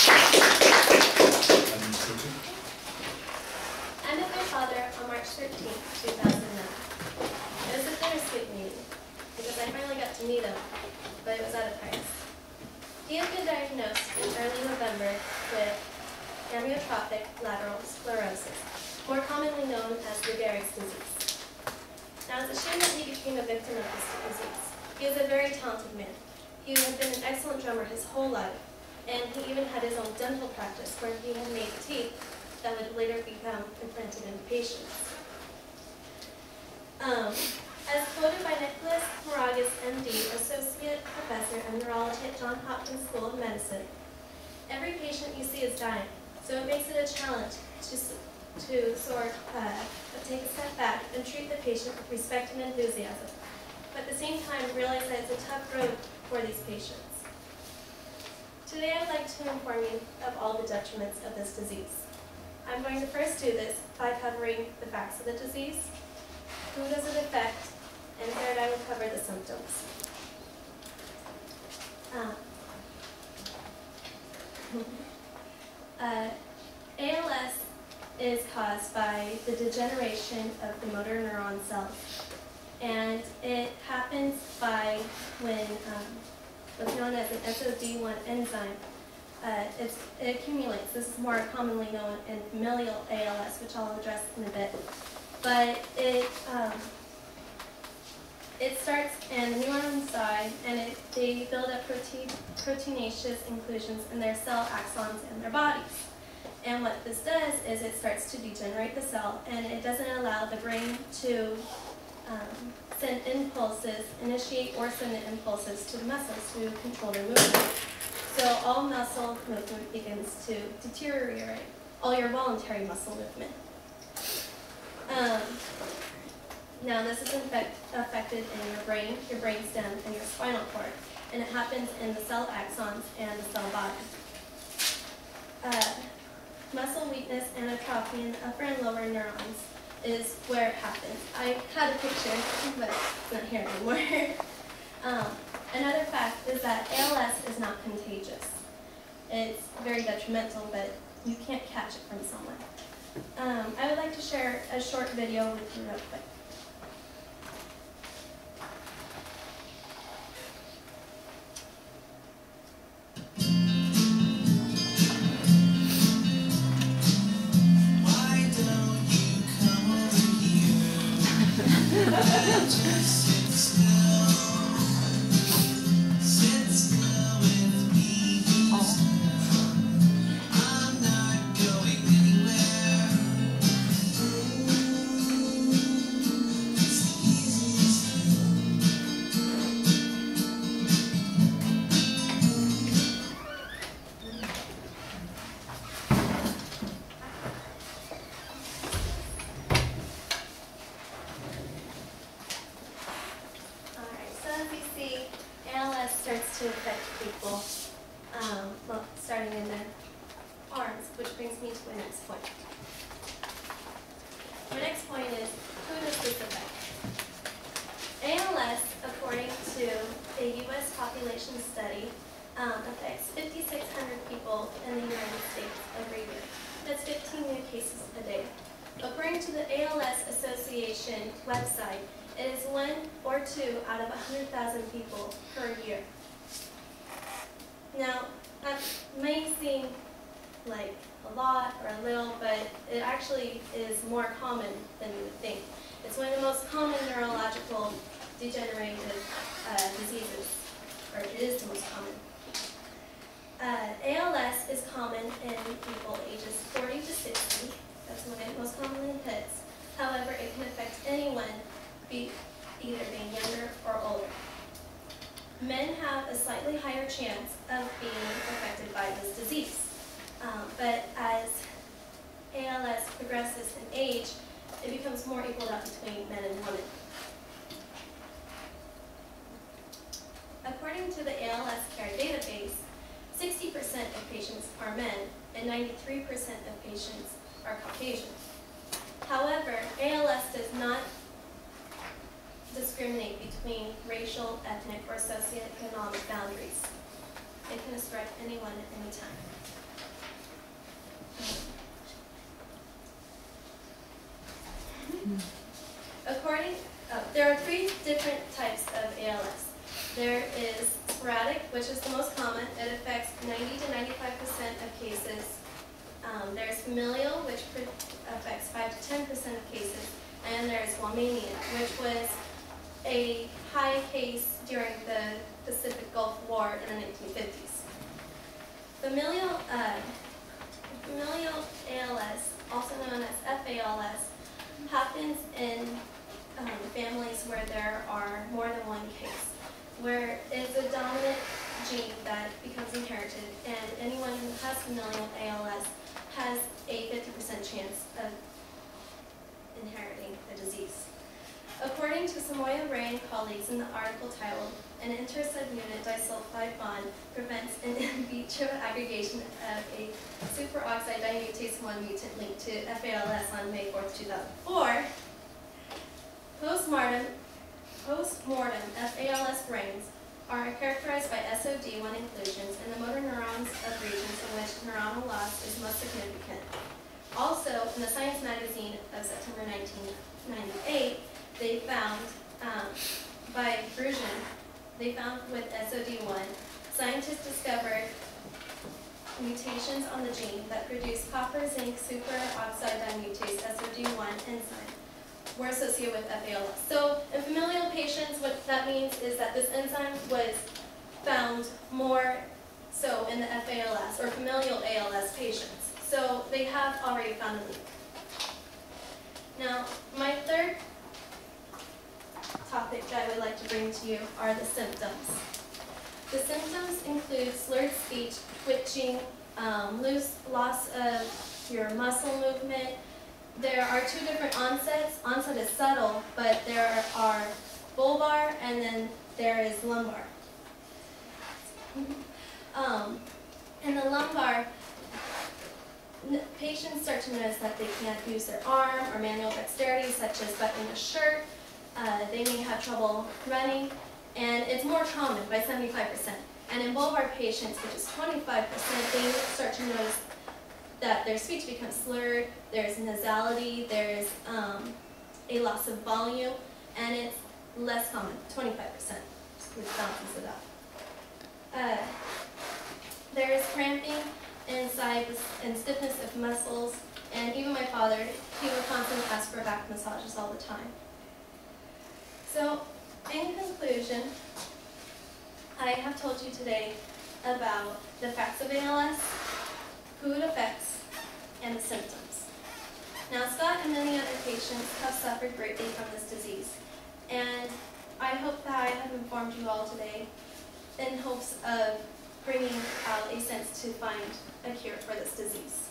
I met my father on March 13th, 2009. It was a bittersweet meeting because I finally got to meet him, but it was at a price. He had been diagnosed in early November with amyotrophic lateral sclerosis, more commonly known as Lou Gehrig's disease. Now, it's a shame that he became a victim of this disease. He was a very talented man. He had been an excellent drummer his whole life, and he even had his own dental practice where he had made teeth that would later become implanted into patients. As quoted by Nicholas Moragas, MD, Associate Professor of Neurology at Johns Hopkins School of Medicine, every patient you see is dying, so it makes it a challenge to take a step back and treat the patient with respect and enthusiasm, but at the same time realize that it's a tough road for these patients. Today I'd like to inform you of all the detriments of this disease. I'm going to first do this by covering the facts of the disease, who does it affect, and third I will cover the symptoms. ALS is caused by the degeneration of the motor neuron cells, and it happens by when what's known as an SOD1 enzyme. It accumulates. This is more commonly known in familial ALS, which I'll address in a bit. But it starts in the neurons die, and they build up proteinaceous inclusions in their cell axons in their bodies. And what this does is it starts to degenerate the cell, and it doesn't allow the brain to send impulses, initiate or send the impulses to the muscles to control their movement. So all muscle movement begins to deteriorate, all your voluntary muscle movement. Now this is affected in your brainstem, and your spinal cord, and it happens in the cell axons and the cell body. Muscle weakness and atrophy in upper and lower neurons is where it happens. I had a picture, but it's not here anymore. Another fact is that ALS is not contagious. It's very detrimental, but you can't catch it from someone. I would like to share a short video with you real quick. Starts to affect people, well, starting in their arms, which brings me to my next point. My next point is, who does this affect? ALS, according to a U.S. population study, affects 5,600 people in the United States every year. That's 15 new cases a day. According to the ALS Association website, it is 1 or 2 out of 100,000 people per year. Now, that may seem like a lot or a little, but it actually is more common than you would think. It's one of the most common neurological degenerative diseases, or it is the most common. ALS is common in people ages 40 to 60. That's when it most commonly hits. However, it can affect anyone, either being younger or older. Men have a slightly higher chance of being affected by this disease, but as ALS progresses in age, it becomes more equal out between men and women. According to the ALS Care database, 60% of patients are men and 93% of patients are Caucasian. However, ALS does not discriminate between racial, ethnic, or socioeconomic boundaries. It can strike anyone at any time. different types of ALS. There is sporadic, which is the most common. It affects 90 to 95% of cases. There's familial, which affects 5 to 10% of cases. And there's Wamania, which was a high case during the Pacific Gulf War in the 1950s. Familial ALS, also known as FALS, happens in families where there are more than one case, where it's a dominant gene that becomes inherited, and anyone who has familial ALS has a 50% chance of inheriting the disease. According to Samoya Ray and colleagues in the article titled, "An Intersubunit disulfide bond prevents an in vitro aggregation of a superoxide dimutase 1 mutant linked to FALS on May 4, 2004, Post-mortem FALS brains are characterized by SOD1 inclusions in the motor neurons of regions in which neuronal loss is most significant. Also, in the Science magazine of September 1998, they found, by Brujan, they found with SOD1, scientists discovered mutations on the gene that produce copper zinc superoxide dimutase SOD1 enzyme were associated with FALS. So in familial patients, what that means is that this enzyme was found more so in the FALS or familial ALS patients. So they have already found a link. Now, my third topic that I would like to bring to you are the symptoms. The symptoms include slurred speech, twitching, loss of your muscle movement. There are two different onsets. Onset is subtle, but there are bulbar and then there is lumbar. In the lumbar, patients start to notice that they can't use their arm or manual dexterity, such as buttoning a shirt. They may have trouble running, and it's more common by 75%. And in bulbar patients, which is 25%, they start to notice that their speech becomes slurred, there's nasality, there's a loss of volume, and it's less common, 25%, which balances it out. There's cramping inside and stiffness of muscles, and even my father, he would constantly ask for back massages all the time. So, in conclusion, I have told you today about the facts of ALS, who it affects, and the symptoms. Now, Scott and many other patients have suffered greatly from this disease, and I hope that I have informed you all today in hopes of bringing out a sense to find a cure for this disease.